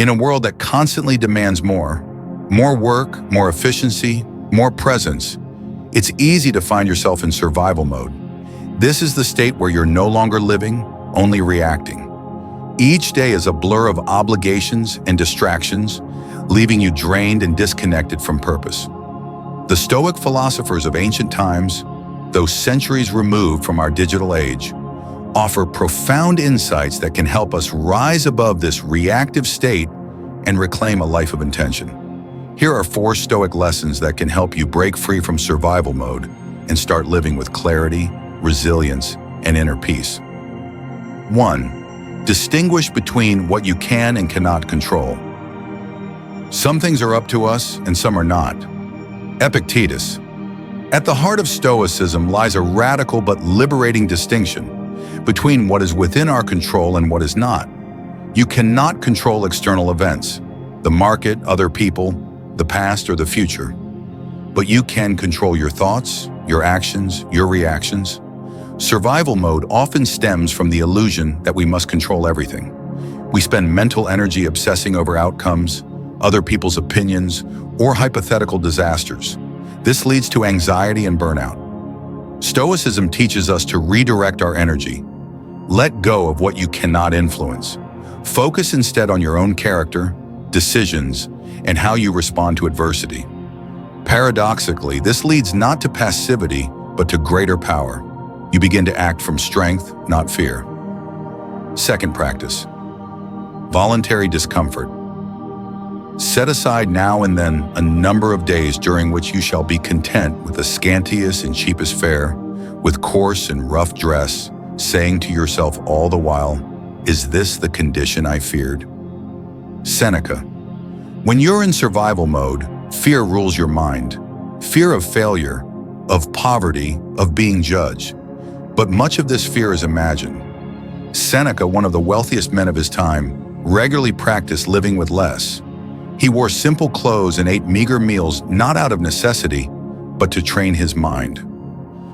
In a world that constantly demands more work, more efficiency, more presence, it's easy to find yourself in survival mode. This is the state where you're no longer living, only reacting. Each day is a blur of obligations and distractions, leaving you drained and disconnected from purpose. The Stoic philosophers of ancient times, though centuries removed from our digital age, offer profound insights that can help us rise above this reactive state and reclaim a life of intention. Here are 4 Stoic lessons that can help you break free from survival mode and start living with clarity, resilience, and inner peace. 1. Distinguish between what you can and cannot control. Some things are up to us and some are not. Epictetus. At the heart of Stoicism lies a radical but liberating distinction between what is within our control and what is not. You cannot control external events, the market, other people, the past, or the future. But you can control your thoughts, your actions, your reactions. Survival mode often stems from the illusion that we must control everything. We spend mental energy obsessing over outcomes, other people's opinions, or hypothetical disasters. This leads to anxiety and burnout. Stoicism teaches us to redirect our energy. Let go of what you cannot influence. Focus instead on your own character, decisions, and how you respond to adversity. Paradoxically, this leads not to passivity, but to greater power. You begin to act from strength, not fear. Second practice, voluntary discomfort. Set aside now and then a number of days during which you shall be content with the scantiest and cheapest fare, with coarse and rough dress, saying to yourself all the while, "Is this the condition I feared?" Seneca. When you're in survival mode, fear rules your mind. Fear of failure, of poverty, of being judged. But much of this fear is imagined. Seneca, one of the wealthiest men of his time, regularly practiced living with less. He wore simple clothes and ate meager meals not out of necessity, but to train his mind.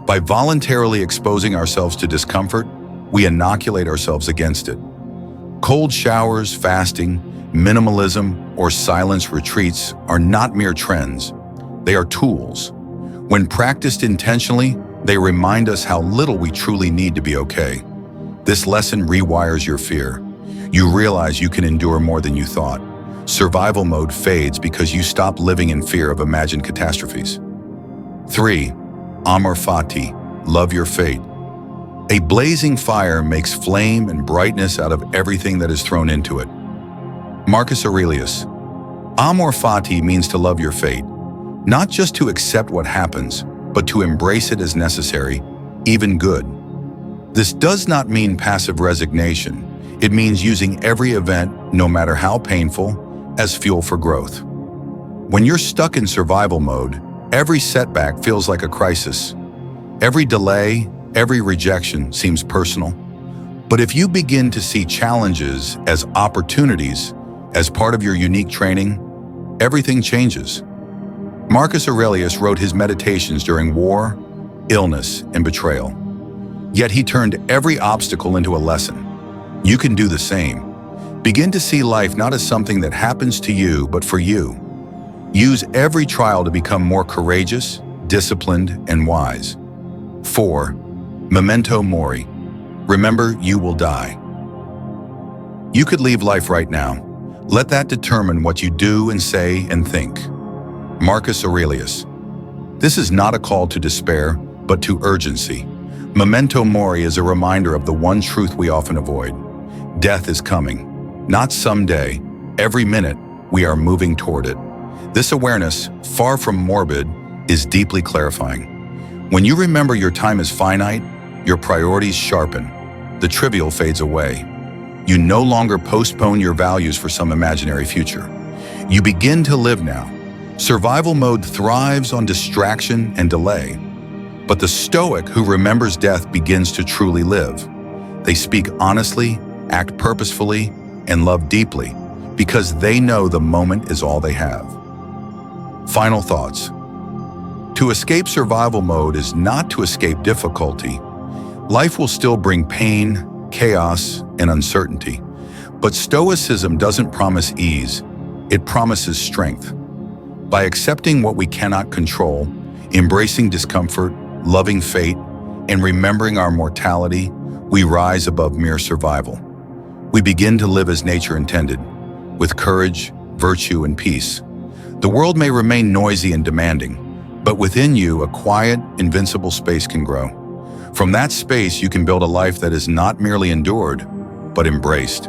By voluntarily exposing ourselves to discomfort, we inoculate ourselves against it. Cold showers, fasting, minimalism, or silence retreats are not mere trends. They are tools. When practiced intentionally, they remind us how little we truly need to be okay. This lesson rewires your fear. You realize you can endure more than you thought. Survival mode fades because you stop living in fear of imagined catastrophes. 3. Amor fati, love your fate. A blazing fire makes flame and brightness out of everything that is thrown into it. Marcus Aurelius. Amor fati means to love your fate, not just to accept what happens, but to embrace it as necessary, even good. This does not mean passive resignation. It means using every event, no matter how painful, as fuel for growth. When you're stuck in survival mode, every setback feels like a crisis. Every delay, every rejection seems personal. But if you begin to see challenges as opportunities, as part of your unique training, everything changes. Marcus Aurelius wrote his meditations during war, illness, and betrayal. Yet he turned every obstacle into a lesson. You can do the same. Begin to see life not as something that happens to you, but for you. Use every trial to become more courageous, disciplined, and wise. 4. Memento mori. Remember, you will die. You could leave life right now. Let that determine what you do and say and think. Marcus Aurelius. This is not a call to despair, but to urgency. Memento mori is a reminder of the one truth we often avoid. Death is coming. Not someday. Every minute, we are moving toward it. This awareness, far from morbid, is deeply clarifying. When you remember your time is finite, your priorities sharpen. The trivial fades away. You no longer postpone your values for some imaginary future. You begin to live now. Survival mode thrives on distraction and delay. But the Stoic who remembers death begins to truly live. They speak honestly, act purposefully, and love deeply because they know the moment is all they have. Final thoughts. To escape survival mode is not to escape difficulty. Life will still bring pain, chaos, and uncertainty. But Stoicism doesn't promise ease, it promises strength. By accepting what we cannot control, embracing discomfort, loving fate, and remembering our mortality, we rise above mere survival. We begin to live as nature intended, with courage, virtue, and peace. The world may remain noisy and demanding, but within you, a quiet, invincible space can grow. From that space, you can build a life that is not merely endured, but embraced.